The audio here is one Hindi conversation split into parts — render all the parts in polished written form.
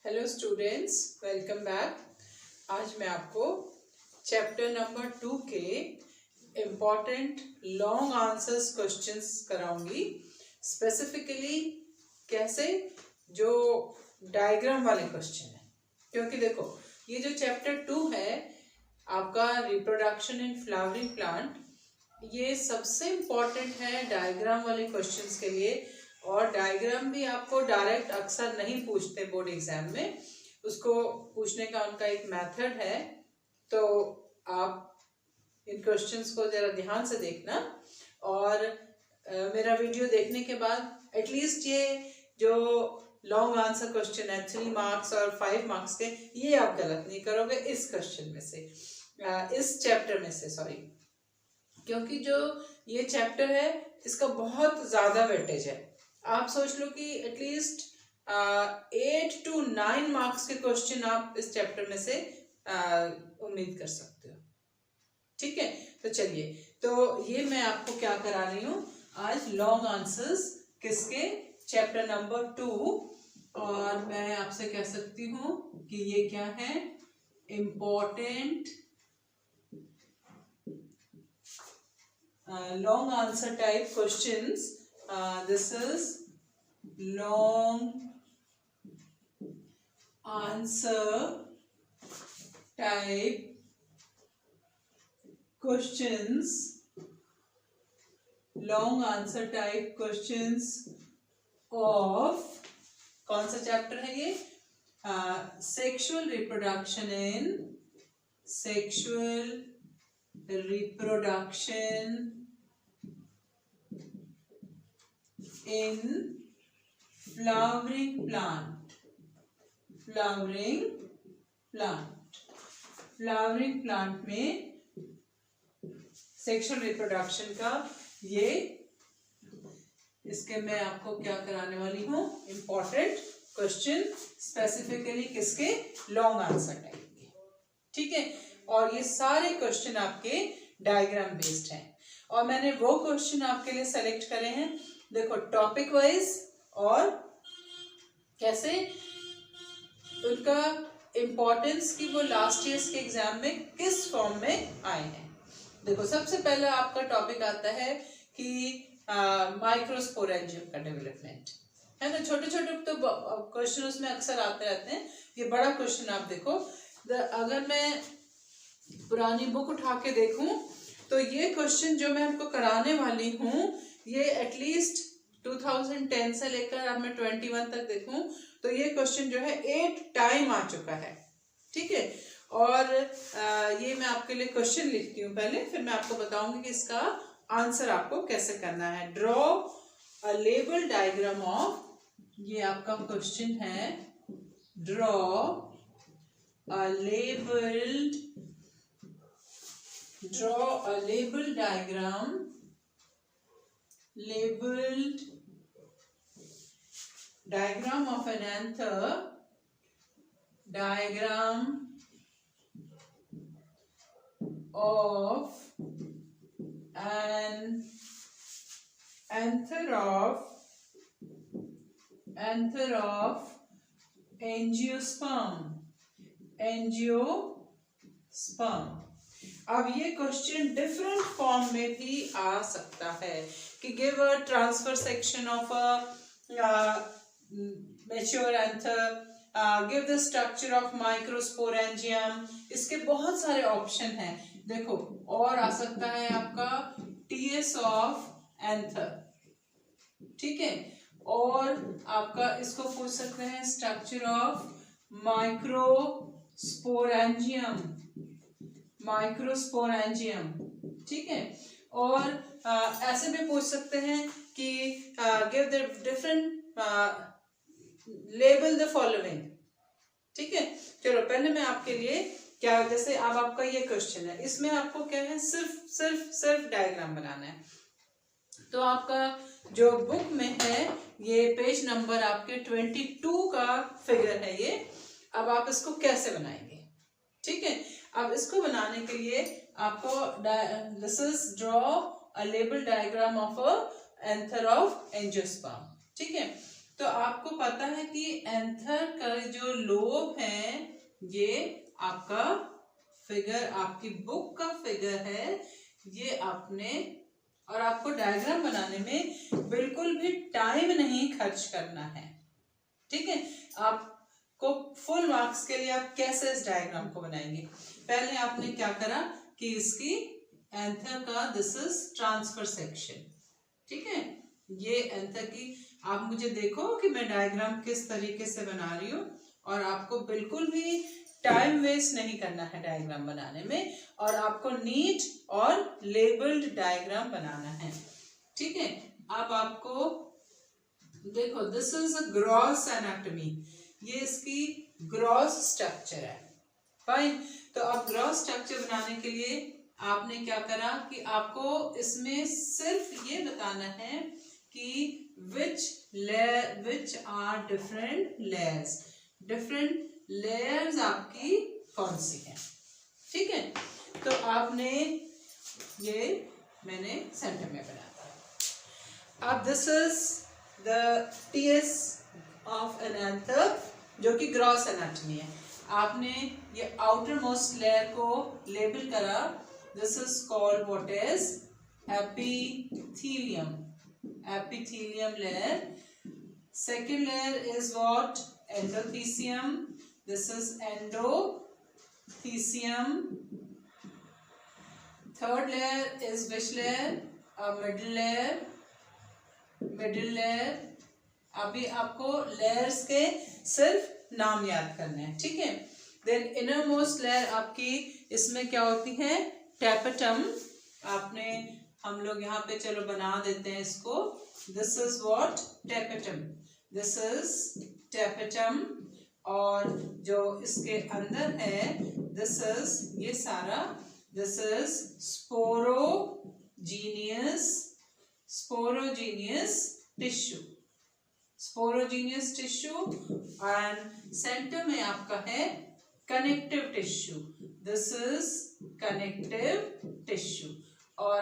Hello students, welcome back. आज मैं आपको चैप्टर नंबर 2 के इम्पॉर्टेंट लॉन्ग आंसर्स क्वेश्चंस कराऊंगी। स्पेसिफिकली कैसे, जो डायग्राम वाले क्वेश्चन है, क्योंकि देखो ये जो चैप्टर 2 है आपका रिप्रोडक्शन इन फ्लावरिंग प्लांट, ये सबसे इम्पॉर्टेंट है डायग्राम वाले क्वेश्चंस के लिए। और डायग्राम भी आपको डायरेक्ट अक्सर नहीं पूछते बोर्ड एग्जाम में, उसको पूछने का उनका एक मेथड है। तो आप इन क्वेश्चंस को जरा ध्यान से देखना और मेरा वीडियो देखने के बाद एटलीस्ट ये जो लॉन्ग आंसर क्वेश्चन है 3 मार्क्स और 5 मार्क्स के, ये आप गलत नहीं करोगे इस क्वेश्चन में से, इस चैप्टर में से, सॉरी, क्योंकि जो ये चैप्टर है इसका बहुत ज़्यादा वेटेज है। आप सोच लो कि एटलीस्ट 8 to 9 मार्क्स के क्वेश्चन आप इस चैप्टर में से उम्मीद कर सकते हो। ठीक है, तो चलिए, तो ये मैं आपको क्या करा रही हूँ आज, लॉन्ग आंसर्स किसके, चैप्टर नंबर 2। और मैं आपसे कह सकती हूँ कि ये क्या है, important long answer type questions. This is long answer type questions. Long answer type questions of कौन सा चैप्टर है ये, sexual reproduction in flowering plant में सेक्सुअल रिप्रोडक्शन का ये, इसके मैं आपको क्या कराने वाली हूँ, इम्पोर्टेंट क्वेश्चन, स्पेसिफिकली किसके, लॉन्ग आंसर टाइप के। ठीक है, और ये सारे क्वेश्चन आपके डायग्राम बेस्ड हैं और मैंने वो क्वेश्चन आपके लिए सेलेक्ट करे हैं, देखो टॉपिक वाइज और कैसे उनका इम्पोर्टेंस की वो लास्ट ईयर्स के एग्जाम में किस फॉर्म में आए हैं। देखो सबसे पहला आपका टॉपिक आता है कि माइक्रोस्पोरेंजियम का डेवलपमेंट है ना। छोटे छोटे तो क्वेश्चन उसमें अक्सर आते रहते हैं, ये बड़ा क्वेश्चन आप देखो, अगर मैं पुरानी बुक उठा के देखूं तो ये क्वेश्चन जो मैं आपको कराने वाली हूँ ये एटलीस्ट 2010 से लेकर अब मैं 21 तक देखूं तो ये क्वेश्चन जो है 8 टाइम आ चुका है। ठीक है, और ये मैं आपके लिए क्वेश्चन लिखती हूँ पहले, फिर मैं आपको बताऊंगी कि इसका आंसर आपको कैसे करना है। Draw a label diagram of, ये आपका क्वेश्चन है, draw a labelled diagram, labeled diagram of an anther, diagram of an anther of angiosperm। अब ये क्वेश्चन डिफरेंट फॉर्म में भी आ सकता है कि give a transfer section of a mature anther, give the structure of microsporangium, इसके बहुत सारे ऑप्शन हैं। देखो और आ सकता है आपका टीएस ऑफ एंथर, ठीक है, और आपका इसको पूछ सकते हैं स्ट्रक्चर ऑफ माइक्रोस्पोरेंजियम, ठीक है, और ऐसे भी पूछ सकते हैं कि give the different label the following. ठीक है, चलो पहले मैं आपके लिए क्या, जैसे अब आपका ये क्वेश्चन है, इसमें आपको क्या है, सिर्फ डायग्राम बनाना है। तो आपका जो बुक में है ये पेज नंबर आपके 22 का फिगर है ये। अब आप इसको कैसे बनाएंगे, ठीक है, अब इसको बनाने के लिए आपको this is draw a label diagram of a anther of angiosperm. ठीक है, तो आपको पता है कि एंथर का जो लोब है ये आपका फिगर, आपकी बुक का फिगर है ये। आपने और आपको डायग्राम बनाने में बिल्कुल भी टाइम नहीं खर्च करना है, ठीक है। आपको फुल मार्क्स के लिए आप कैसे इस डायग्राम को बनाएंगे, पहले आपने क्या करा कि इसकी एंथर का दिस इज ट्रांसफर सेक्शन, ठीक है। ये एंथर की आप मुझे देखो कि मैं डायग्राम किस तरीके से बना रही हूँ, और आपको बिल्कुल भी टाइम वेस्ट नहीं करना है डायग्राम बनाने में, और आपको नीट और लेबल्ड डायग्राम बनाना है, ठीक है। अब आपको देखो this is a gross anatomy, ये इसकी ग्रॉस स्ट्रक्चर है, फाइन। तो अब ग्रॉस स्ट्रक्चर बनाने के लिए आपने क्या करा कि आपको इसमें सिर्फ ये बताना है कि विच आर डिफरेंट लेयर्स आपकी कौन सी है, ठीक है। तो आपने ये मैंने सेंटर में बनाया। अब this is the TS of an anther जो कि ग्रॉस एनाटॉमी है। आपने ये आउटर मोस्ट लेयर को लेबल करा, this is called what is epithelium layer. Second layer is what? Endothelium. This is endothelium. Third layer is which layer? A middle layer. अभी आपको लेयर्स के सिर्फ नाम याद करने हैं, ठीक है। देन इनर मोस्ट लेयर आपकी इसमें क्या होती है? टैपेटम। आपने हम लोग यहाँ पे चलो बना देते हैं इसको। This is what? Tapetum. This is tapetum. और जो इसके अंदर है दिस इज ये सारा, this is sporogenous tissue. And centre में आपका है connective tissue, this is connective tissue. और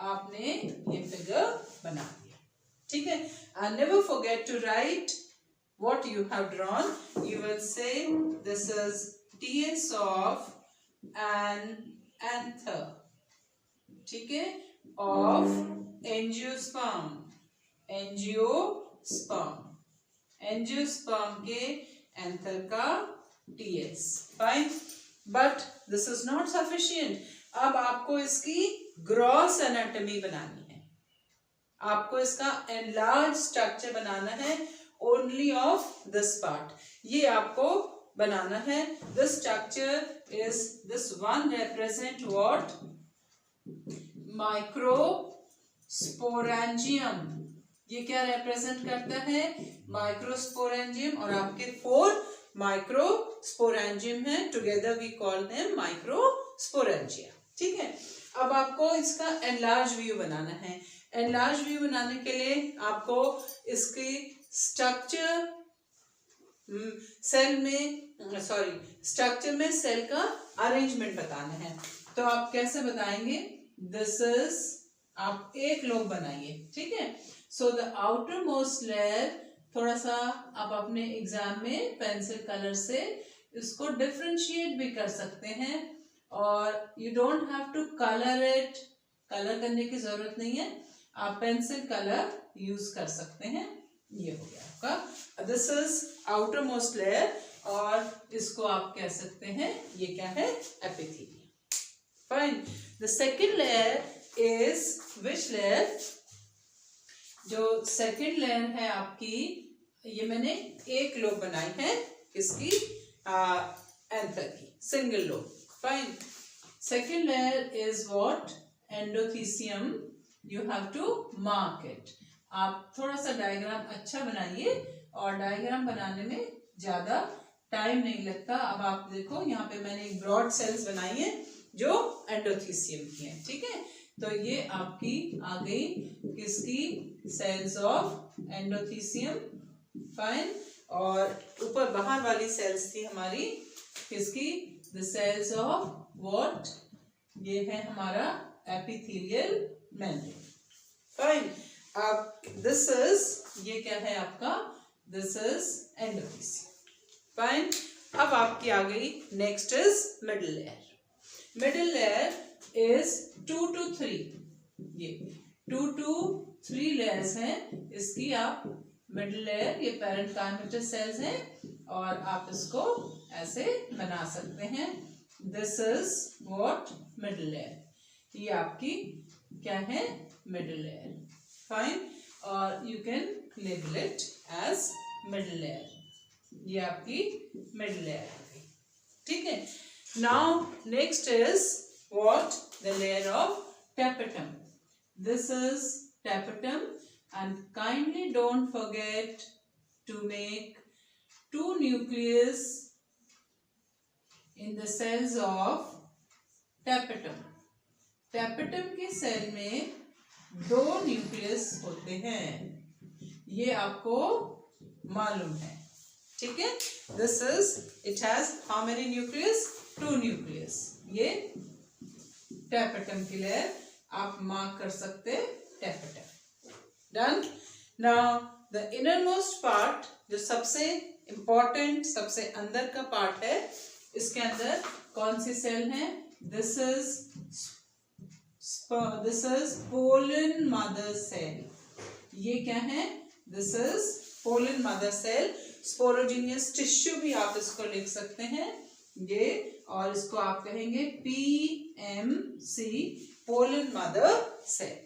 आपने ये फिगर बना दिया, ठीक है। And never forget to write what you have drawn. You will say this is TS of an anther, ठीक है, of angiosperm के anther का TS, fine. But this is not sufficient. अब आपको इसकी gross anatomy बनानी है, आपको इसका enlarged structure बनाना है only of this part. ये आपको बनाना है। This structure is this one represent what? Microsporangium. ये क्या represent करता है? Microsporangium। और आपके 4 microsporangium है, together we call them microsporangia, ठीक है। अब आपको इसका enlarged view बनाना है। enlarged view बनाने के लिए आपको इसकी स्ट्रक्चर में सेल का अरेंजमेंट बताना है। तो आप कैसे बताएंगे? दिस इज, आप एक लोब बनाइए, ठीक है। So the outer most layer, थोड़ा सा आप अपने एग्जाम में पेंसिल कलर से इसको डिफरेंशिएट भी कर सकते हैं, और you don't have to colour it, colour करने की जरूरत नहीं है, आप पेंसिल कलर यूज कर सकते हैं। ये हो गया आपका, this is outer most layer, और इसको आप कह सकते हैं ये क्या है? Epithelium, fine. The second layer is which layer? जो सेकेंड लेयर है आपकी, ये मैंने एक लोब बनाई है इसकी एंथर की, single lobe, fine. Second layer is what? Endothecium. You have to mark it. आप थोड़ा सा डायग्राम अच्छा बनाइए, और डायग्राम बनाने में ज्यादा टाइम नहीं लगता। अब आप देखो यहाँ पे मैंने एक ब्रॉड सेल्स बनाई है जो एंडोथीसियम की है, ठीक है। तो ये आपकी आ गई किसकी? Cells of endothecium, fine. और ऊपर बाहर वाली सेल्स थी हमारी किसकी? The cells of what? ये है हमारा एपिथेलियल मेम्ब्रेन, फाइन। अब दिस इज, ये क्या है आपका, दिस इज एंडोथीसियम. फाइन. अब आपकी आ गई, next is middle layer. Middle layer is 2 to 3, ये 2 to 3 लेयर्स हैं इसकी. आप मिडिल लेयर, ये पेरेंट काइमेटस सेल्स हैं और आप इसको ऐसे बना सकते हैं. This is what, middle layer. ये आपकी क्या है, मिडिल लेयर. फाइन. और you can label it as middle layer. ये आपकी मिडिल लेयर आ गई. ठीक है. Now next is what, the layer of tapetum. This is tapetum, and kindly don't forget to make 2 nucleus in the cells of tapetum. tapetum के सेल में 2 न्यूक्लियस होते हैं, ये आपको मालूम है. ठीक है. This is, it has how many nucleus, 2 nucleus. ये tapetum की लेयर आप मार्क कर सकते tapetum. Done. Now the innermost part, जो सबसे इंपॉर्टेंट, सबसे अंदर का पार्ट है, इसके अंदर कौन सी सेल है, this is pollen mother cell. ये क्या है, this is pollen mother cell. Sporogenous tissue भी आप इसको लिख सकते हैं ये, और इसको आप कहेंगे PMC, pollen mother cell.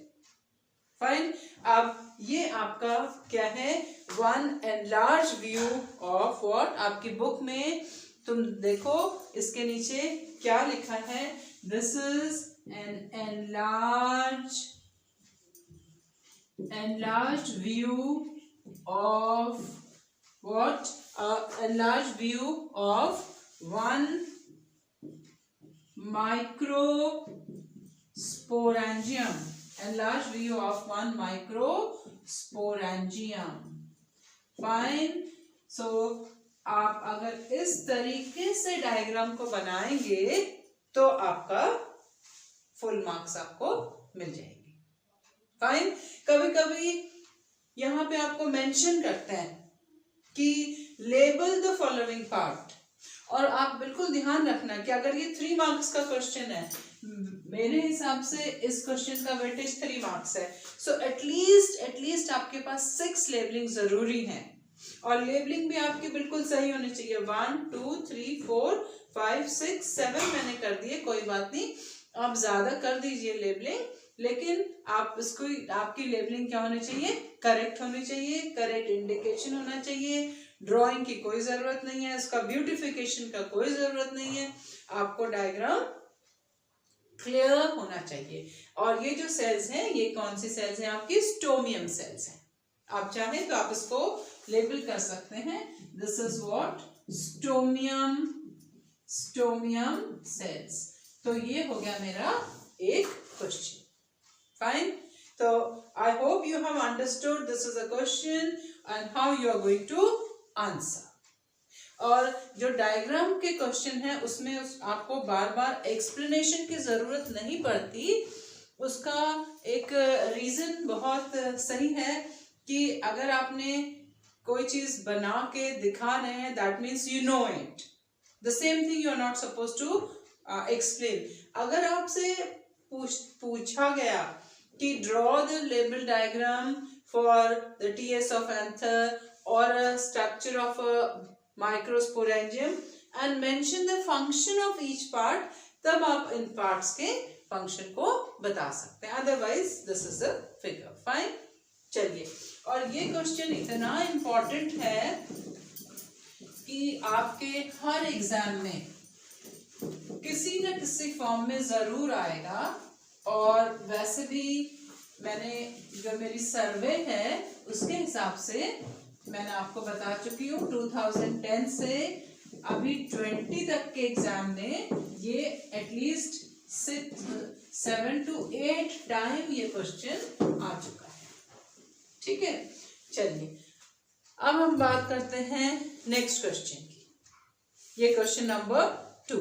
Fine. अब ये आपका क्या है, one enlarge view of what. आपकी बुक में तुम देखो इसके नीचे क्या लिखा है, this is an enlarge view of what, enlarge view of one microsporangium. Enlarged view of one microsporangium. Fine. So आप अगर इस तरीके से डायग्राम को बनाएंगे तो आपका फुल मार्क्स आपको मिल जाएंगे. फाइन. कभी कभी यहाँ पे आपको मेंशन करते हैं कि लेबल द फॉलोइंग पार्ट, और आप बिल्कुल ध्यान रखना कि अगर ये 3 मार्क्स का क्वेश्चन है, मेरे हिसाब से इस क्वेश्चन का वेटेज 3 मार्क्स है, सो एटलीस्ट आपके पास 6 लेबलिंग जरूरी है. और लेबलिंग भी आपकी बिल्कुल सही होनी चाहिए. 1 2 3 4 5 6 7 मैंने कर दिए, कोई बात नहीं, आप ज्यादा कर दीजिए लेबलिंग, लेकिन आप इसको, आपकी लेबलिंग क्या होनी चाहिए, करेक्ट होनी चाहिए, करेक्ट इंडिकेशन होना चाहिए. ड्राइंग की कोई जरूरत नहीं है, इसका ब्यूटिफिकेशन का कोई जरूरत नहीं है. आपको डायग्राम क्लियर होना चाहिए. और ये जो सेल्स हैं, ये कौन सी सेल्स हैं, आपकी स्टोमियम सेल्स हैं. आप चाहें तो आप इसको लेबल कर सकते हैं, this is what, stomium cells. तो ये हो गया मेरा एक क्वेश्चन. फाइन. तो I hope you have understood this is a question and how you are going to answer. और जो डायग्राम के क्वेश्चन है उसमें आपको बार बार एक्सप्लेनेशन की जरूरत नहीं पड़ती. उसका एक रीजन बहुत सही है कि अगर आपने कोई चीज बना के दिखा रहे हैं, that means you know it. The same thing you are not suppose to explain. अगर आपसे पूछा गया कि draw the label diagram for the TS of anther or a structure of a microsporangium and mention the function of each part, तब आप इन पार्ट्स के फंक्शन को बता सकते हैं. Otherwise this is the figure. Fine. चलिए, और ये क्वेश्चन इतना इम्पोर्टेंट है कि आपके हर एग्जाम में किसी न किसी फॉर्म में जरूर आएगा. और वैसे भी मैंने जो मेरी सर्वे है उसके हिसाब से मैंने आपको बता चुकी हूँ 2010 से अभी 20 तक के एग्जाम में ये एटलीस्ट 7 to 8 टाइम ये क्वेश्चन आ चुका है. ठीक है. चलिए, अब हम बात करते हैं नेक्स्ट क्वेश्चन की. ये क्वेश्चन नंबर 2.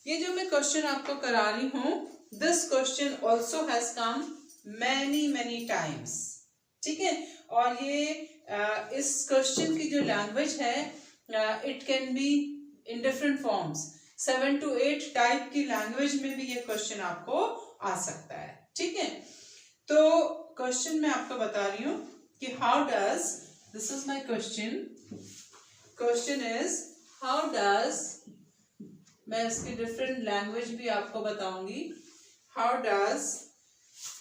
ये जो मैं क्वेश्चन आपको करा रही हूँ, this question also has come many times. ठीक है। और ये इस क्वेश्चन की जो लैंग्वेज है it can be in different forms, 7 to 8 type की लैंग्वेज में भी ये क्वेश्चन आपको आ सकता है, ठीक है। तो क्वेश्चन मैं आपको बता रही हूं कि how does, this is my question, question is how does, मैं इसकी डिफरेंट लैंग्वेज भी आपको बताऊंगी, how does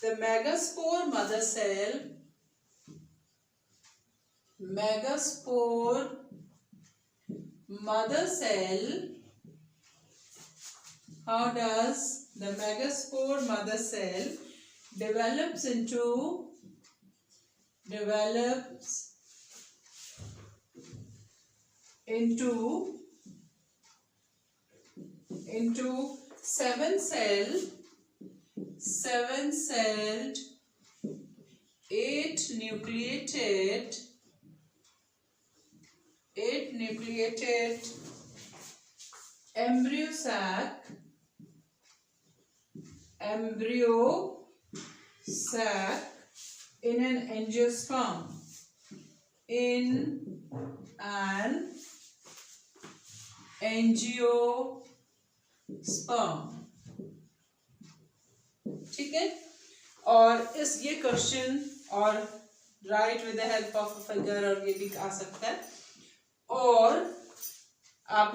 the megaspore mother cell, megaspore mother cell, how does the megaspore mother cell develops into 7-celled 8 nucleated embryo sac in an angiosperm, ठीक है। और इस ये क्वेश्चन और right with the help of a figure और ये भी आ सकता है। और आप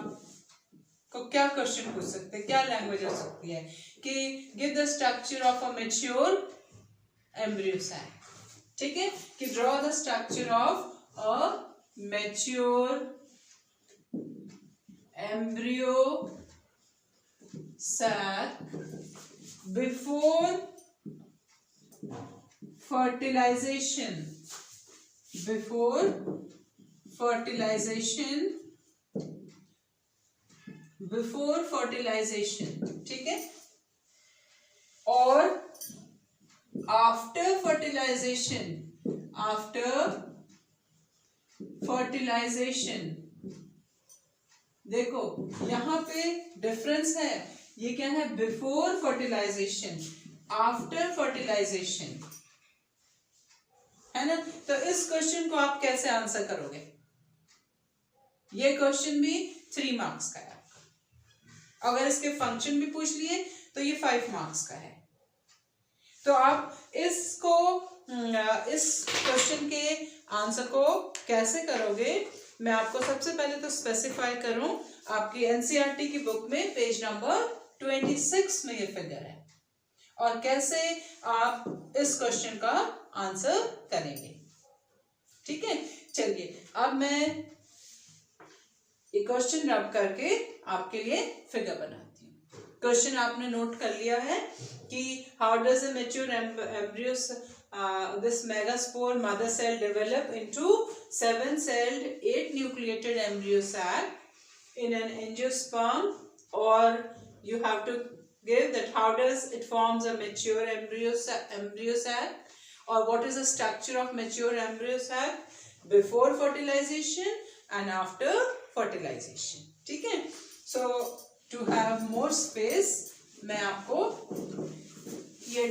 को क्या क्वेश्चन पूछ सकते हैं, क्या लैंग्वेज हो सकती है कि give the structure of a mature embryo sac, ठीक है, कि draw the structure of a mature embryo sac before fertilization, ठीक है। और आफ्टर फर्टिलाइजेशन, देखो यहां पे डिफरेंस है, ये क्या है, बिफोर फर्टिलाइजेशन, आफ्टर फर्टिलाइजेशन, है ना। तो इस क्वेश्चन को आप कैसे आंसर करोगे, ये क्वेश्चन भी 3 मार्क्स का है आपका। अगर इसके फंक्शन भी पूछ लिए तो ये 5 मार्क्स का है। तो आप इसको इस क्वेश्चन के आंसर को कैसे करोगे, मैं आपको सबसे पहले तो स्पेसिफाई करूं, आपकी एनसीईआरटी की बुक में पेज नंबर 26 में ये फिगर है, और कैसे आप इस क्वेश्चन का आंसर करेंगे, ठीक है। चलिए अब मैं ये क्वेश्चन रब करके आपके लिए फिगर बनाती हूँ। क्वेश्चन आपने नोट कर लिया है कि how does a mature embryo this megaspore mother cell develop into 7-celled 8 nucleated embryo sac in an angiosperm, or you have to give that how does it forms a mature embryo sac, or what is the structure of mature embryo sac before fertilization and after fertilization, ठीक है। So to have more space, मैं आपको ये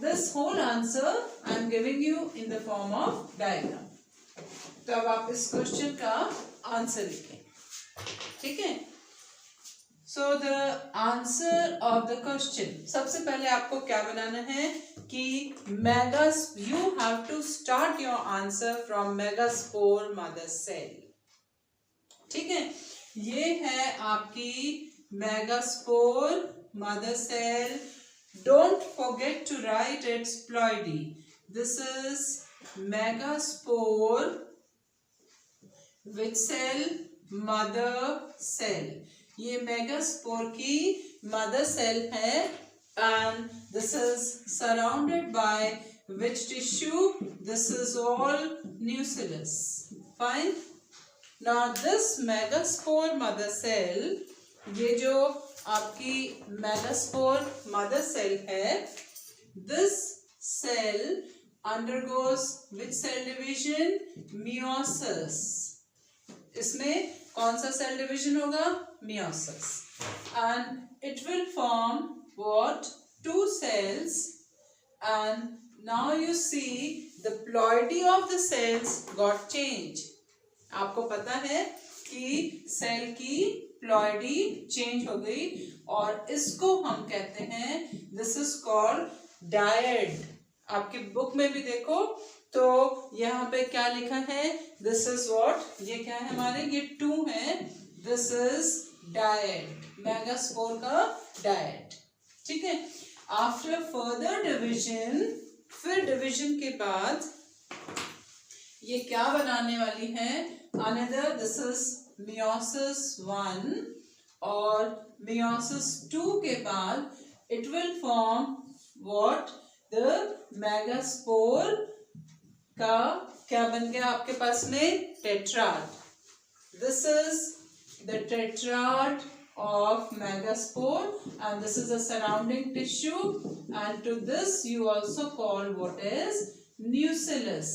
this whole answer I am giving you in the form of diagram। तो अब आप इस क्वेश्चन का आंसर लिखें, ठीक है। So the answer of the question, सबसे पहले आपको क्या बनाना है कि you have to start your answer from megaspore mother cell, ठीक है। ये है आपकी megaspore mother cell, don't forget to write its ploidy, this is megaspore which cell, mother cell, ये मेगास्पोर की मदर सेल है, and this is surrounded by which tissue, this is all nucleus, fine। now this megaspore mother cell, ये जो आपकी megaspore mother cell है, this cell undergoes which cell division, meiosis, इसमें कौन सा सेल डिवीजन होगा, meiosis, and it will form what, 2 cells, and now you see the ploidy of the cells got changed. आपको पता है कि सेल की प्लॉइडी चेंज हो गई और इसको हम कहते हैं दिस इज कॉल्ड डायड. आपकी बुक में भी देखो तो यहाँ पे क्या लिखा है, दिस इज व्हाट, ये क्या है हमारे, ये 2 है, दिस इज डायड, मेगास्पोर का डायड. ठीक है. आफ्टर फर्दर डिविजन, फिर डिविजन के बाद ये क्या बनाने वाली है, अनदर, दिस इज मियोसिस 1 और मियोसिस 2 के बाद it will form what, the megaspore का क्या बन गया आपके पास में, tetrad. This is the tetrad of megaspore and this is the surrounding tissue and to this you also call what is nucellus.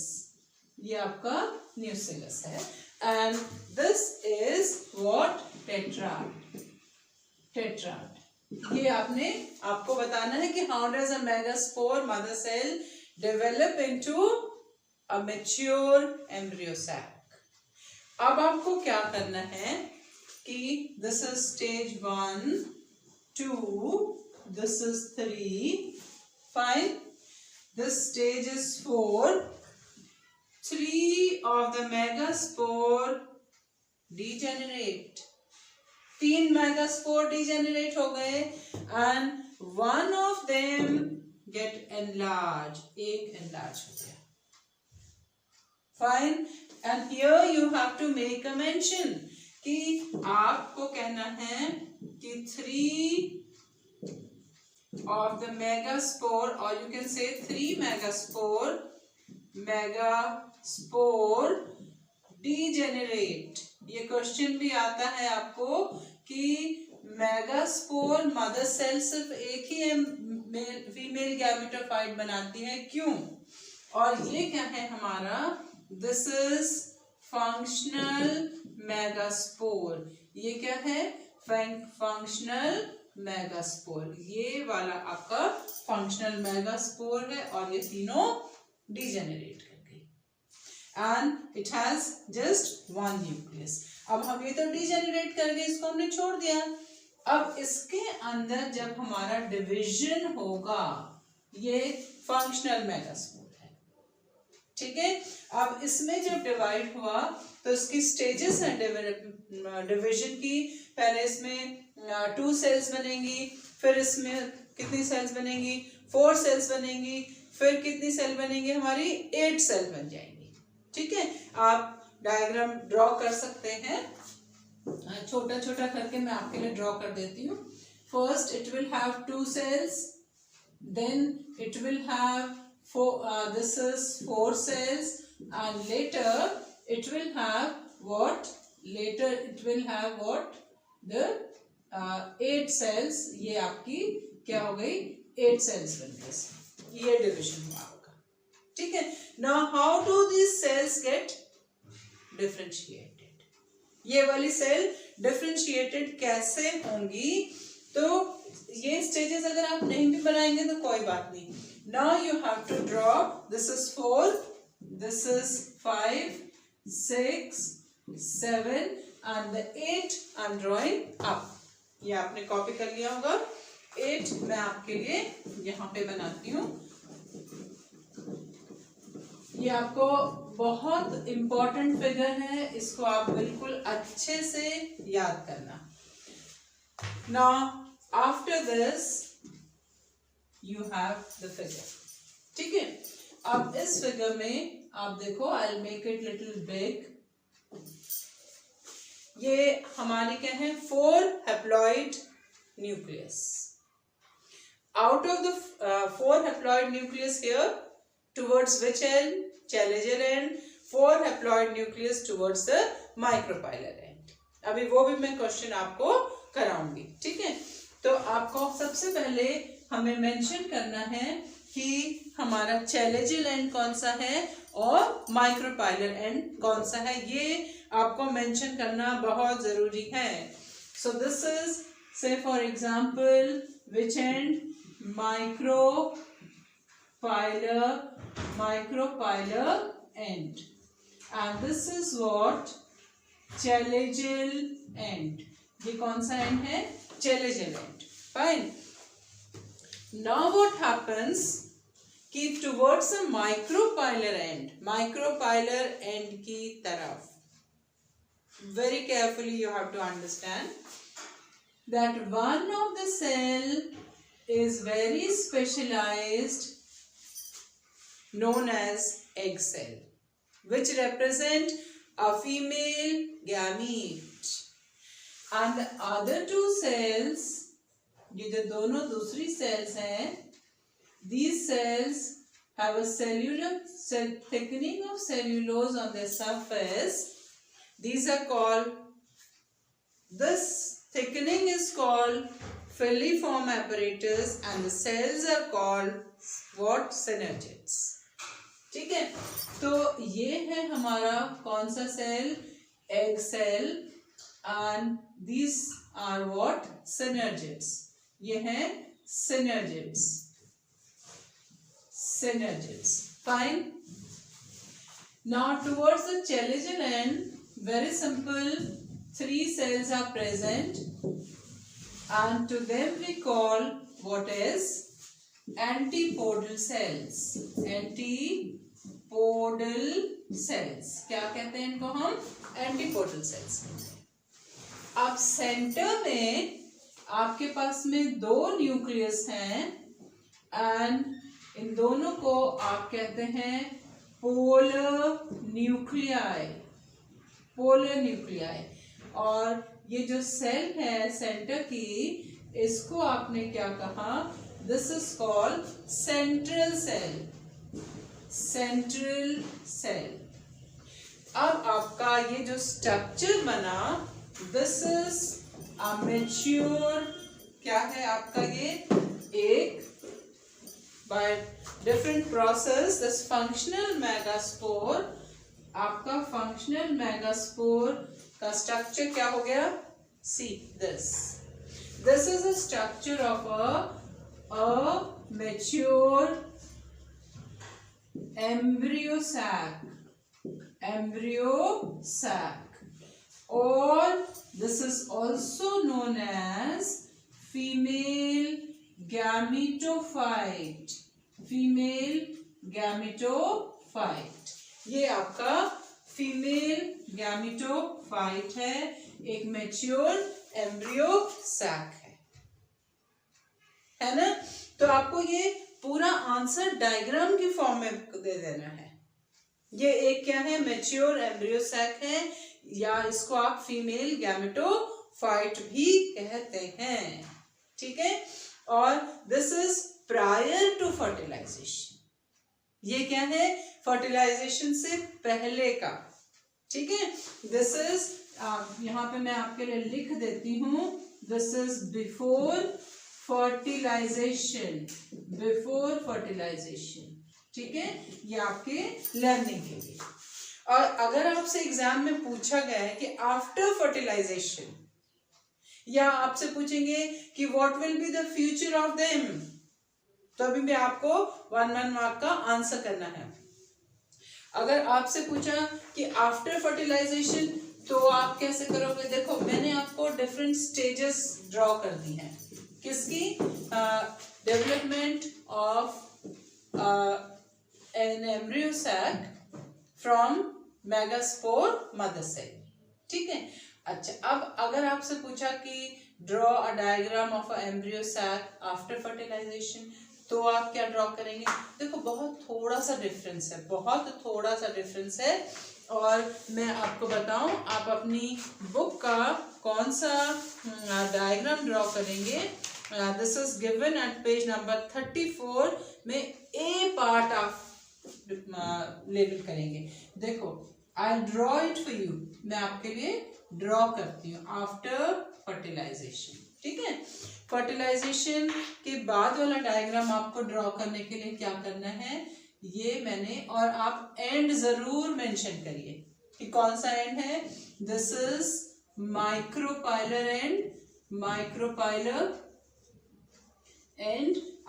ये आपका nucellus है and this is what, tetrad. ये आपको बताना है कि how does a megaspore mother cell develop into a mature embryo sac. अब आपको क्या करना है कि this is stage 1, 2, this is 3, fine, this stage is 4, 3 of the megaspore degenerate, 3 megaspore degenerate हो गए and 1 of them get enlarged, एक enlarge हो गया. Fine, and here you have to make a mention कि आपको कहना है कि 3 of the megaspore or you can say 3 megaspore degenerate. ये क्वेश्चन भी आता है आपको कि मेगास्पोर मदर सेल सिर्फ एक ही फीमेल गैमेटोफाइट बनाती है, क्यों, और ये क्या है हमारा, दिस इज फंक्शनल मेगास्पोर. ये क्या है, फंक्शनल मेगास्पोर, ये वाला आपका फंक्शनल मेगास्पोर है और ये तीनों डिजेनरेट कर गई and it has just 1 nucleus. अब हम ये तो डिजेनरेट कर गए, इसको हमने छोड़ दिया. अब इसके अंदर जब हमारा डिवीजन होगा, ये फंक्शनल मेगास्पोर, ठीक है. अब इसमें जब डिवाइड हुआ तो इसकी स्टेजेस हैं डिवीजन की. पहले इसमें 2 सेल्स बनेंगी, फिर इसमें कितनी सेल्स बनेंगी, 4 सेल्स बनेंगी, फिर कितनी सेल बनेंगी हमारी, 8 सेल बन जाएंगी. ठीक है. आप डायग्राम ड्रॉ कर सकते हैं, छोटा छोटा करके मैं आपके लिए ड्रॉ कर देती हूँ. First it will have 2 cells, then it will have this is 4 cells and later it will have what, later it will have what, the 8 cells. ये आपकी क्या हो गई, 8 cells बन गई. ये डिविजन हुआ आपका. ठीक है. now how do these cells get differentiated? ये वाली सेल डिफरेंशिएटेड कैसे होंगी, तो ये स्टेजेस अगर आप नहीं भी बनाएंगे तो कोई बात नहीं. Now you have to draw, this is 4, this is 5, 6, 7 and the 8 I'm drawing up. ये आपने कॉपी कर लिया होगा. 8 मैं आपके लिए यहाँ पे बनाती हूँ. ये आपको बहुत इम्पोर्टेंट फिगर है, इसको आप बिल्कुल अच्छे से याद करना. Now after this you have the figure. ठीक है. अब इस फिगर में आप देखो, I'll make it little big. ये हमारी क्या है, 4 haploid nucleus. Out of the 4 haploid nucleus here, towards which end, Challenger end, 4 haploid nucleus towards the micropylar end. अभी वो भी मैं क्वेश्चन आपको कराऊंगी. ठीक है. तो आपको सबसे पहले हमें मेंशन करना है कि हमारा चैलेंजर एंड कौन सा है और माइक्रोपाइलर एंड कौन सा है, ये आपको मेंशन करना बहुत जरूरी है. सो दिस इज, से for example, which and, micro micropylar end, and this is what chalazial end. ये कौन सा end है? chalazial end. Fine. Now what happens कि towards a micropylar end की तरफ, very carefully you have to understand that one of the cell is very specialized, known as egg cell, which represent a female gamete, and the other two cells, ये जो दोनों दूसरी cells हैं, these cells have a thickening of cellulose on their surface. These are called, this thickening is called filiform apparatus, and the cells are called what? Synergids. ठीक है, तो ये है हमारा कौन सा cell? Egg cell, and these are what? Synergids. ये हैं synergids. Fine. Now towards the chalazial end, very simple, 3 cells are present, and to them we call what is antipodal cells. Antipodal cells, क्या कहते हैं इनको हम? antipodal cells. अब सेंटर में आपके पास में 2 न्यूक्लियस हैं, एंड इन दोनों को आप कहते हैं पोलर न्यूक्लियाई. और ये जो सेल है सेंटर की, इसको आपने क्या कहा? This is called central cell. अब आपका ये जो स्ट्रक्चर बना, दिस इज अ मैच्योर, क्या है आपका ये? एक by different process, this functional megaspore, आपका functional megaspore का structure क्या हो गया? See this is a structure of a mature embryo sac, or this is also known as female gametophyte. ये आपका फीमेल गैमेटोफाइट है, एक मैच्योर एम्ब्रियो सैक है ना? तो आपको ये पूरा आंसर डायग्राम की फॉर्म में दे देना है. ये एक क्या है? मैच्योर एम्ब्रियो सैक है, या इसको आप फीमेल गैमेटोफाइट भी कहते हैं. ठीक है, और this is prior to fertilisation. ये क्या है? फर्टिलाइजेशन से पहले का. ठीक है, दिस इज, यहाँ पे मैं आपके लिए लिख देती हूँ, दिस इज बिफोर फर्टिलाइजेशन. ठीक है, ये आपके लर्निंग के लिए. और अगर आपसे एग्जाम में पूछा गया है कि आफ्टर फर्टिलाइजेशन, या आपसे पूछेंगे कि what will be the future of them, तो अभी भी आपको 1 मार्क का आंसर करना है. अगर आपसे पूछा कि आफ्टर फर्टिलाइजेशन, तो आप कैसे करोगे? देखो, मैंने आपको डिफरेंट स्टेजेस ड्रॉ कर दी हैं. किसकी? Development of an embryo sac from megaspore mother cell. ठीक है, अच्छा, अब अगर आपसे पूछा कि draw a diagram of a embryo sac after fertilisation, तो आप क्या ड्रॉ करेंगे? देखो, बहुत थोड़ा सा डिफरेंस है, और मैं आपको बताऊं, आप अपनी बुक का कौन सा डायग्राम ड्रॉ करेंगे? This is given at page number 34 में ए पार्ट आप लेबल करेंगे. देखो, I draw it for you, मैं आपके लिए ड्रॉ करती हूँ आफ्टर फर्टिलाइजेशन. ठीक है, फर्टिलाइजेशन के बाद वाला डायग्राम आपको ड्रॉ करने के लिए क्या करना है, ये मैंने, और आप एंड जरूर मेंशन करिए कि कौन सा एंड है. This is micropylar end,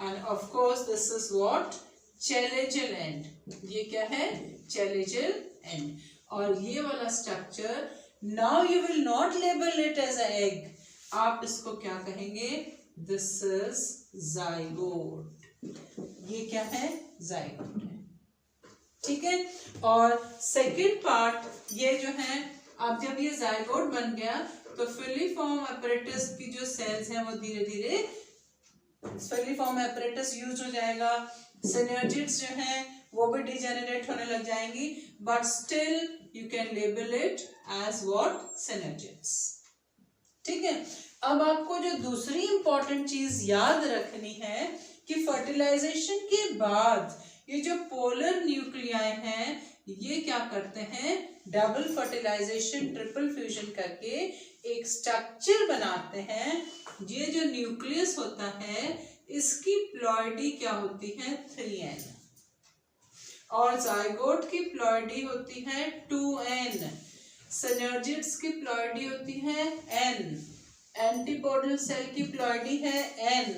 and of course this is what chalazal end, ये क्या है, चैलेजल एंड। और ये वाला structure, now you will not label it as a egg, आप इसको क्या कहेंगे, दिस इज जाइगोट, ये क्या है, जाइगोट है, ठीक है। और सेकंड पार्ट, ये जो है, अब जब ये जाइगोट बन गया तो फिलीफॉर्म apparatus की जो सेल्स हैं वो धीरे धीरे फिलीफॉर्म apparatus यूज हो जाएगा, सिनर्जिड्स जो हैं वो भी डिजेनरेट होने लग जाएंगी, but still you can label it as what, synergids, ठीक है। अब आपको जो दूसरी इंपॉर्टेंट चीज याद रखनी है कि फर्टिलाइजेशन के बाद ये जो पोलर न्यूक्लियाई हैं ये क्या करते हैं, डबल फर्टिलाइजेशन, ट्रिपल फ्यूजन करके एक स्ट्रक्चर बनाते हैं। ये जो न्यूक्लियस होता है इसकी प्लॉइडी क्या होती है, 3n, और जाइगोट की प्लॉइडी होती है 2n, सिनर्जिड्स की प्लॉइडी होती है n, एंटीपोडल सेल की प्लॉइडी है n,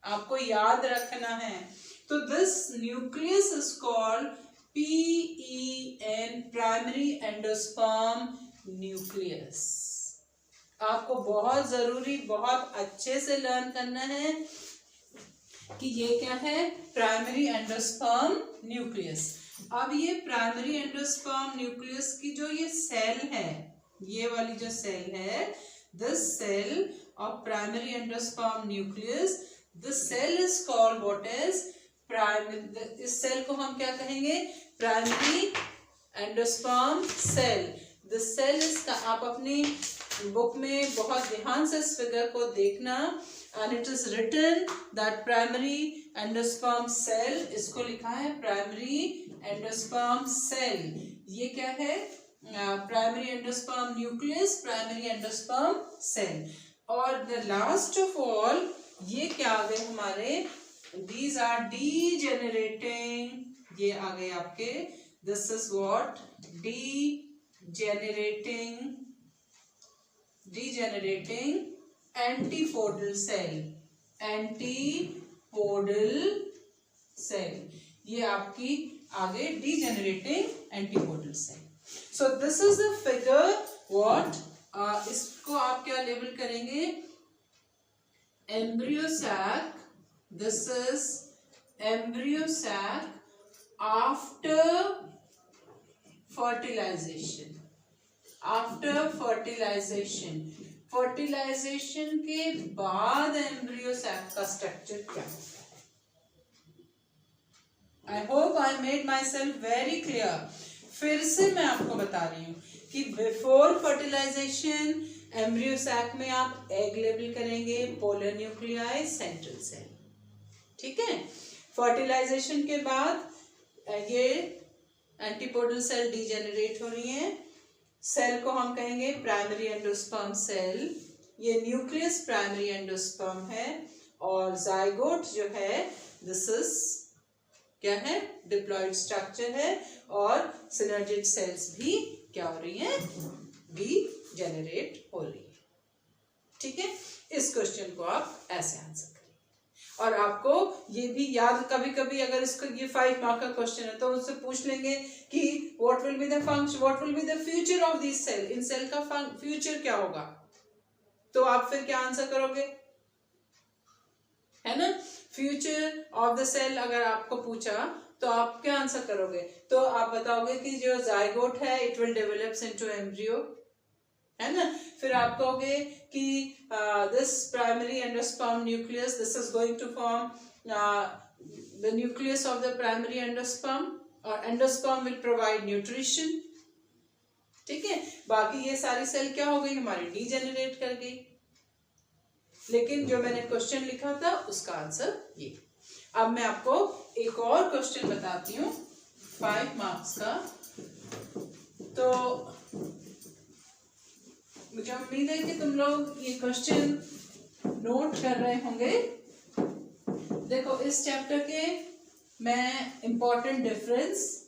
आपको याद रखना है। तो this nucleus is called PEN, primary endosperm nucleus. आपको बहुत जरूरी, बहुत अच्छे से लर्न करना है कि ये क्या है, प्राइमरी एंडोस्पर्म न्यूक्लियस। अब ये प्राइमरी एंडोस्पर्म न्यूक्लियस की जो ये सेल है, ये वाली जो सेल है, this cell of primary endosperm nucleus, this cell is called what is primary, इस सेल को हम क्या कहेंगे, primary endosperm cell. This cell is, आप अपनी बुक में बहुत ध्यान से इस फिगर को देखना, and it is written that primary endosperm cell, इसको लिखा है primary endosperm cell, ये क्या है, primary endosperm nucleus, primary endosperm cell। और the last of all, ये क्या आ गए हमारे, these are degenerating, ये आ गए आपके, this is what, degenerating antipodal cell, antipodal cell, ये आपकी आगे degenerating antipodal cell. So this is the figure what, इसको आप क्या लेबल करेंगे, embryo sac, this is embryo sac after fertilisation, after fertilisation, fertilisation के बाद एम्ब्रियो सैक का स्ट्रक्चर क्या होता है। I hope I made myself very clear. फिर से मैं आपको बता रही हूँ कि बिफोर फर्टिलाइजेशन एम्ब्रियो सैक में आप एग लेबल करेंगे, पोलर न्यूक्लियाई, सेंट्रल सेल, ठीक है। फर्टिलाइजेशन के बाद ये एंटीपोडल सेल डिजेनरेट हो रही है, सेल को हम कहेंगे प्राइमरी एंडोस्पर्म सेल, ये न्यूक्लियस प्राइमरी एंडोस्पर्म है, और जाइगोट जो है दिस इज क्या है, डिप्लॉइड स्ट्रक्चर है, और सिनर्जिड सेल्स भी क्या हो रही हैं, डीजेनरेट हो रही है, ठीक है। इस क्वेश्चन को आप ऐसे आंसर करें, और आपको ये भी याद, कभी कभी अगर इसको ये 5 मार्क का क्वेश्चन है तो उससे पूछ लेंगे कि what will be the function, what will be the future of this cell, इन सेल का फ्यूचर क्या होगा, तो आप फिर क्या आंसर करोगे, है ना। फ्यूचर ऑफ द सेल अगर आपको पूछा तो आप क्या आंसर करोगे, तो आप बताओगे कि जो जाइगोट है it will develops into embryo, है ना। फिर आप कहोगे कि this primary endosperm nucleus, this is going to form the nucleus of the primary endosperm, और एंडोस्पर्म विल प्रोवाइड न्यूट्रिशन, ठीक है। बाकी ये सारी सेल क्या हो गई हमारी, डीजेनरेट कर गई। लेकिन जो मैंने क्वेश्चन लिखा था उसका आंसर ये। अब मैं आपको एक और क्वेश्चन बताती हूँ 5 मार्क्स का, तो मुझे उम्मीद है कि तुम लोग ये क्वेश्चन नोट कर रहे होंगे। देखो इस चैप्टर के मैं इम्पोर्टेंट डिफरेंस,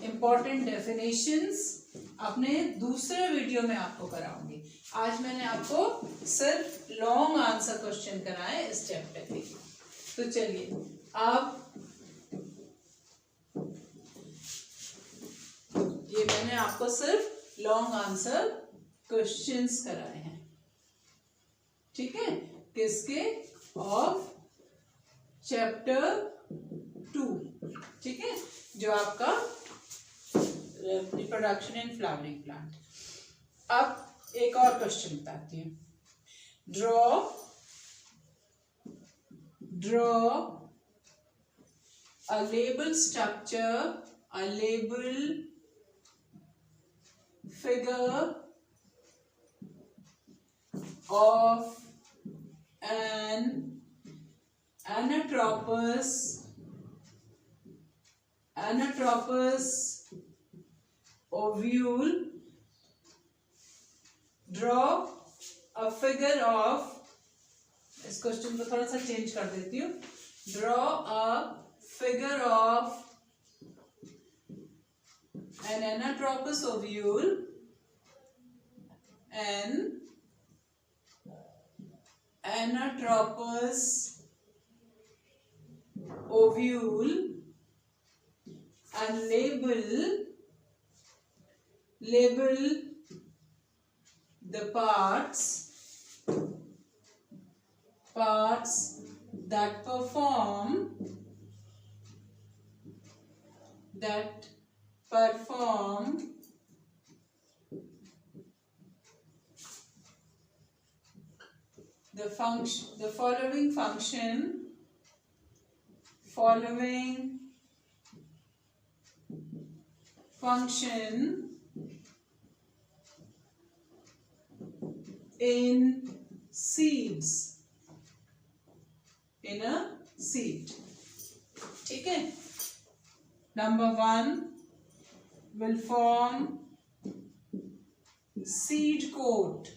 इम्पोर्टेंट डेफिनेशंस अपने दूसरे वीडियो में आपको कराऊंगी। आज मैंने आपको सिर्फ लॉन्ग आंसर क्वेश्चन कराए इस चैप्टर के। तो चलिए अब ये मैंने आपको सिर्फ लॉन्ग आंसर क्वेश्चंस कराए हैं, ठीक है, किसके, ऑफ चैप्टर 2, ठीक है, जो आपका रिप्रोडक्शन इन फ्लावरिंग प्लांट। अब एक और क्वेश्चन बताती हूँ। Draw a label structure, a label figure of an anatropous ovule. Draw a figure of, इस क्वेश्चन को थोड़ा सा चेंज कर देती हूँ। Draw a figure of an anatropous ovule, an anatropous ovule, and label the parts that perform the following function in seeds, in a seed, ठीक है। Number 1 will form seed coat,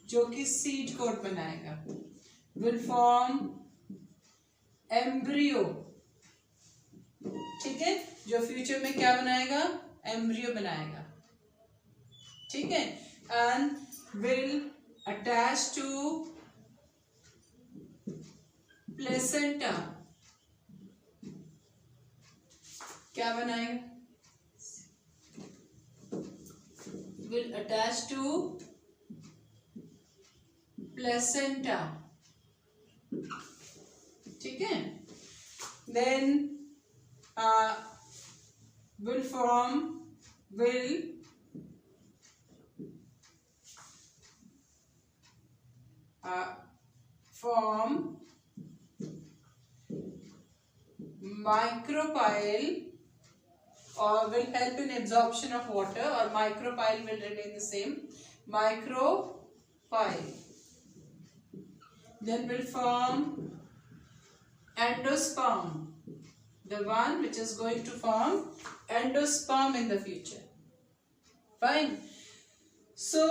जो कि seed coat बनाएगा। will form embryo, ठीक है, जो फ्यूचर में क्या बनाएगा, एम्ब्रियो बनाएगा, ठीक है। and will attach to placenta, क्या बनाएगा, will attach to placenta, ठीक है। then will form micropyle, or will help in absorption of water, or micropyle will remain the same, micropyle. Then will form endosperm, the one which is going to form endosperm in the future. Fine. So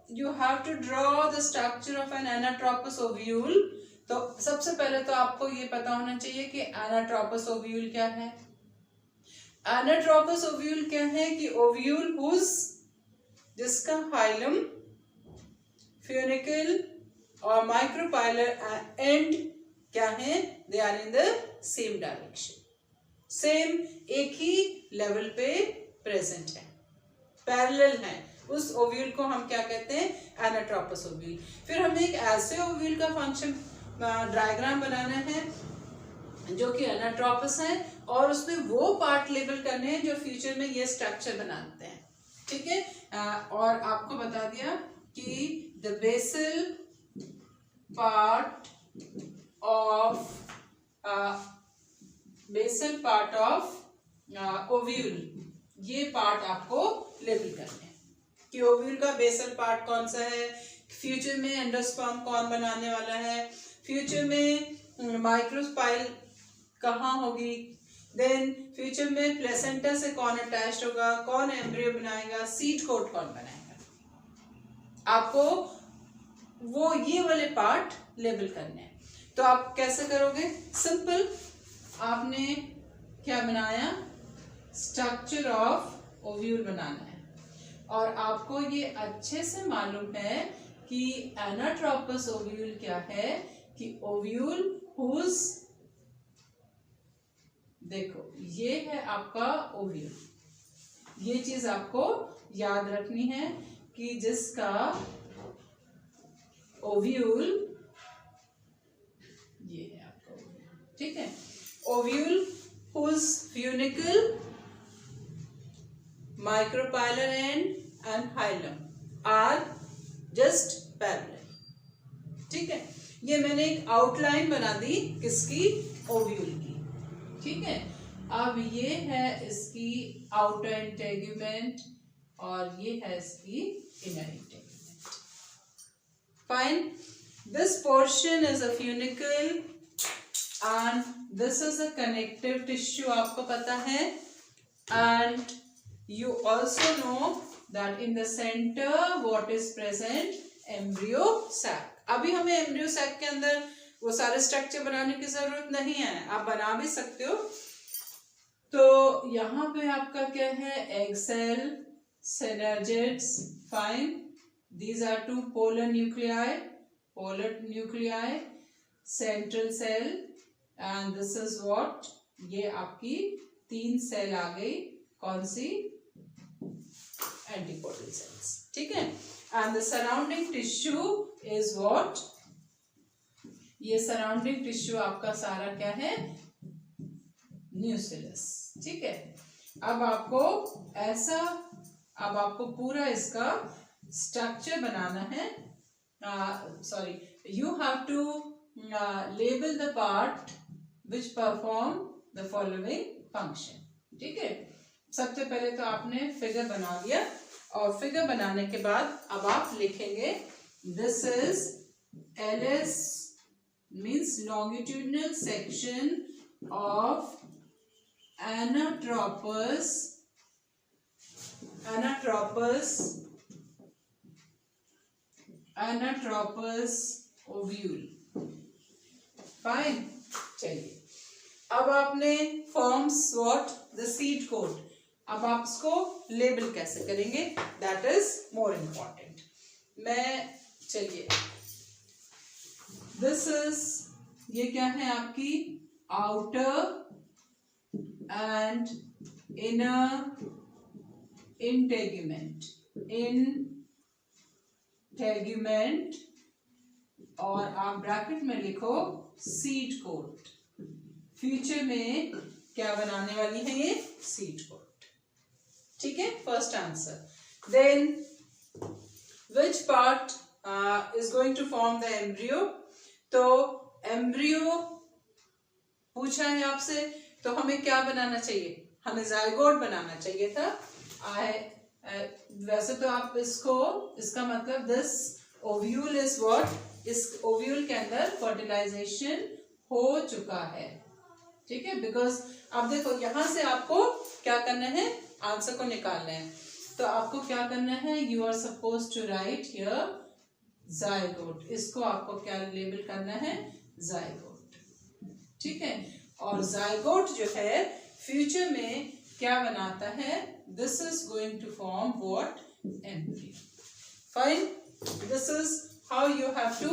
you have to draw the structure of an anatropous ovule. तो सबसे पहले तो आपको ये पता होना चाहिए कि anatropous ovule क्या है। anatropous ovule क्या है कि ovule whose, जिसका phylum, funicle और micropylar end क्या है, they are in the same direction, same, एक ही लेवल पे प्रेजेंट है, पैरेलल है। उस ओव्यूल को हम क्या कहते हैं, एनाट्रोपस ओव्यूल। फिर हमें एक ऐसे ओव्यूल का फंक्शन डायग्राम बनाना है जो कि एनाट्रोपस है, और उसमें वो पार्ट लेबल करने हैं जो फ्यूचर में ये स्ट्रक्चर बनाते हैं, ठीक है। और आपको बता दिया कि the basal part of ovule, ये पार्ट आपको लेबल करने हैं कि ओव्यूल का बेसल पार्ट कौन सा है, फ्यूचर में एंडोस्पर्म कौन बनाने वाला है, फ्यूचर में माइक्रोपाइल कहाँ होगी, देन फ्यूचर में प्लेसेंटा से कौन अटैच्ड होगा, कौन एम्ब्रियो बनाएगा, सीड कोट कौन बनाएगा, आपको वो ये वाले पार्ट लेबल करने हैं। तो आप कैसे करोगे, सिंपल, आपने क्या बनाया, स्ट्रक्चर ऑफ ओव्यूल बनाना है, और आपको ये अच्छे से मालूम है कि एनाट्रोपस ओव्यूल क्या है, कि ओव्यूल हुज, देखो ये है आपका ओव्यूल, ये चीज आपको याद रखनी है कि जिसका ओव्यूल, ये है आपका ओव्यूल, ठीक है, ovule whose funicle, micropylar end and hilum are just parallel, ठीक है। ये मैंने एक आउटलाइन बना दी किसकी, ओव्यूल की, ठीक है। अब ये है इसकी आउटर इंटेगुमेंट और ये है इसकी inner integument. Fine, this portion is a funicle and this is a connective tissue, आपको पता है। And you also know that in the centre what is present, embryo sac. अभी हमें एम्ब्रियो सैक के अंदर वो सारे स्ट्रक्चर बनाने की जरूरत नहीं है, आप बना भी सकते हो। तो यहाँ पे आपका क्या है, egg cell, synergids, fine, these are two polar nuclei, central cell, and this is what, ये आपकी 3 सेल आ गई, कौन सी, एंटीपोडल सेल्स, ठीक है। and the surrounding tissue is what, ये सराउंडिंग टिश्यू आपका सारा क्या है, न्यूक्लियस, ठीक है। अब आपको पूरा इसका स्ट्रक्चर बनाना है। Sorry, you have to label the part which perform the following function, ठीक है। सबसे पहले तो आपने फिगर बना लिया और फिगर बनाने के बाद अब आप लिखेंगे this is LS means longitudinal section of anatropous ovule, fine. चलिए, अब आपने forms what, the seed code, अब आप इसको लेबल कैसे करेंगे, दैट इज मोर इम्पॉर्टेंट। चलिए, दिस इज, ये क्या है आपकी आउटर एंड इनर इंटेगुमेंट, और आप ब्रैकेट में लिखो सीड कोट। फ्यूचर में क्या बनाने वाली है ये, सीड कोट, ठीक है। First answer. Then which part is going to form the embryo, तो एम्ब्रियो पूछा है आपसे, तो हमें क्या बनाना चाहिए, हमें जायगोट बनाना चाहिए था। वैसे तो आप इसका मतलब दिस ओव्यूल इज व्हाट, इस ओव्यूल के अंदर फर्टिलाइजेशन हो चुका है, ठीक है। बिकॉज अब देखो यहां से आपको क्या करना है, आंसर को निकालना है। तो आपको क्या करना है, you are suppose to write here zygote, इसको आपको क्या लेबल करना है, जायगोट, ठीक है। और जायगोट जो है फ्यूचर में क्या बनाता है, this is going to form what, embryo, fine. This is how you have to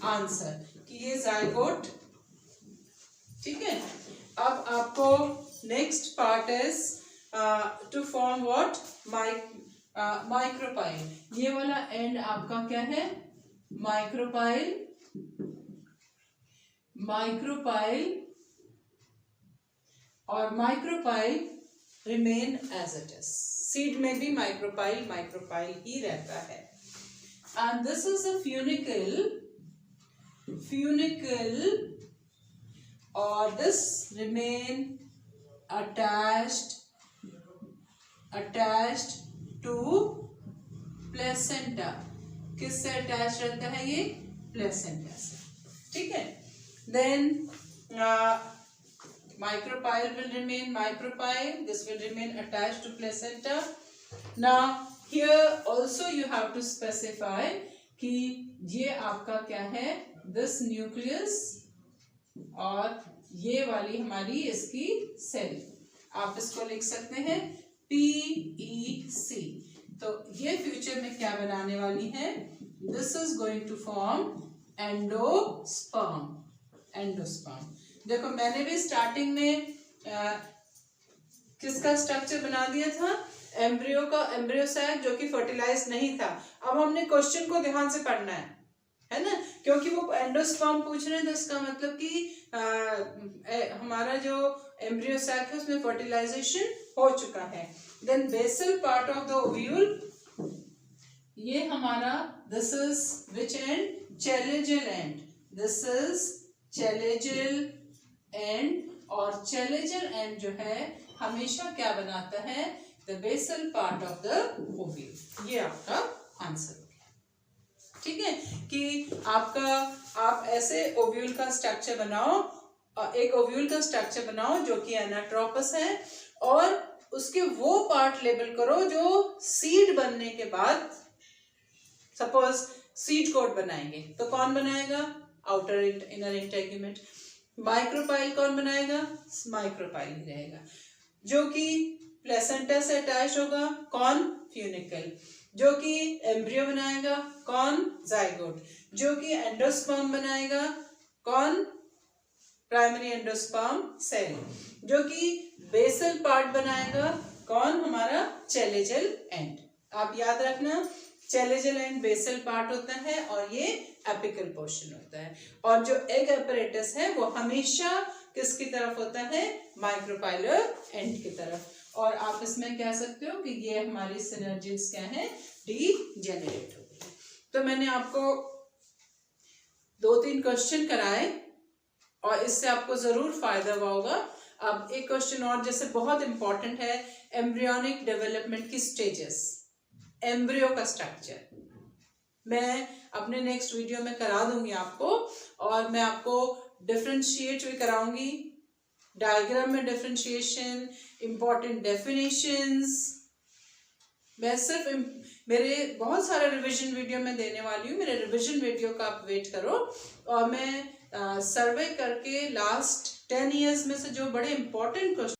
answer कि ये जायगोट, ठीक है। अब आपको next part is to form what, micropyle. ये वाला एंड आपका क्या है, माइक्रोपाइल, और micropyle remain as it is. Seed में भी माइक्रोपाइल ही रहता है। And this is a funicle, और this remain attached to placenta। किससे अटैच रहता है ये, प्लेसेंटा से, ठीक है। Then micropyle will remain micropyle, this will remain attached to placenta. Now here also you have to specify कि ये आपका क्या है, this nucleus, और ये वाली हमारी इसकी सेल, आप इसको लिख सकते हैं PEC। तो ये फ्यूचर में क्या बनाने वाली है, this is going to form endosperm. देखो मैंने भी स्टार्टिंग में किसका स्ट्रक्चर बना दिया था, एम्ब्रियो सैक जो कि फर्टिलाइज नहीं था। अब हमने क्वेश्चन को ध्यान से पढ़ना है ना, क्योंकि वो एंडोस्पर्म पूछ रहे हैं, तो इसका मतलब कि हमारा जो एम्ब्रियो सैक है उसमें फर्टिलाइजेशन हो चुका है। Then basal part of the ovule, ये हमारा this is which end, chalazal end, this is chalazal end, और चैलेजल एंड जो है हमेशा क्या बनाता है, the basal part of the ovule. ये आपका आंसर हो गया। ठीक है कि आप ऐसे ओव्यूल का स्ट्रक्चर बनाओ, एक ओव्यूल का स्ट्रक्चर बनाओ जो कि एनाट्रोपस है, और उसके वो पार्ट लेबल करो जो सीड बनने के बाद, सपोज सीड कोट बनाएंगे तो कौन बनाएगा, आउटर इनर इंटेगुमेंट। माइक्रोपाइल कौन बनाएगा, माइक्रोपाइल ही रहेगा। जो कि प्लेसेंटा से अटैच होगा, कौन, फ्यूनिकल। जो कि एम्ब्रियो बनाएगा, कौन, जाइगोट। जो कि एंडोस्पर्म बनाएगा, कौन, प्राइमरी एंडोस्पर्म सेल। जो कि बेसल पार्ट बनाएगा, कौन, हमारा चैलेजल एंड। आप याद रखना, चैलेजल एंड बेसल पार्ट होता है और ये एपिकल पोर्शन होता है, और जो एग अपैरेटस है वो हमेशा किसकी तरफ होता है, माइक्रोपाइलर एंड की तरफ। और आप इसमें कह सकते हो कि ये हमारी सिनर्जीज क्या है, डीजेनरेट हो गई। तो मैंने आपको 2-3 क्वेश्चन कराए और इससे आपको जरूर फायदा हुआ होगा। अब एक क्वेश्चन और जैसे बहुत इंपॉर्टेंट है, एम्ब्रियोनिक डेवलपमेंट की स्टेजेस, एम्ब्रियो का स्ट्रक्चर मैं अपने नेक्स्ट वीडियो में करा दूंगी आपको, और मैं आपको डिफरेंशिएट भी कराऊंगी, डायग्राम में डिफरेंशिएशन, इंपॉर्टेंट डेफिनेशंस। मैं सिर्फ मेरे बहुत सारे रिवीजन वीडियो में देने वाली हूँ, मेरे रिवीजन वीडियो का आप वेट करो। और मैं सर्वे करके लास्ट 10 years में से जो बड़े इंपॉर्टेंट क्वेश्चन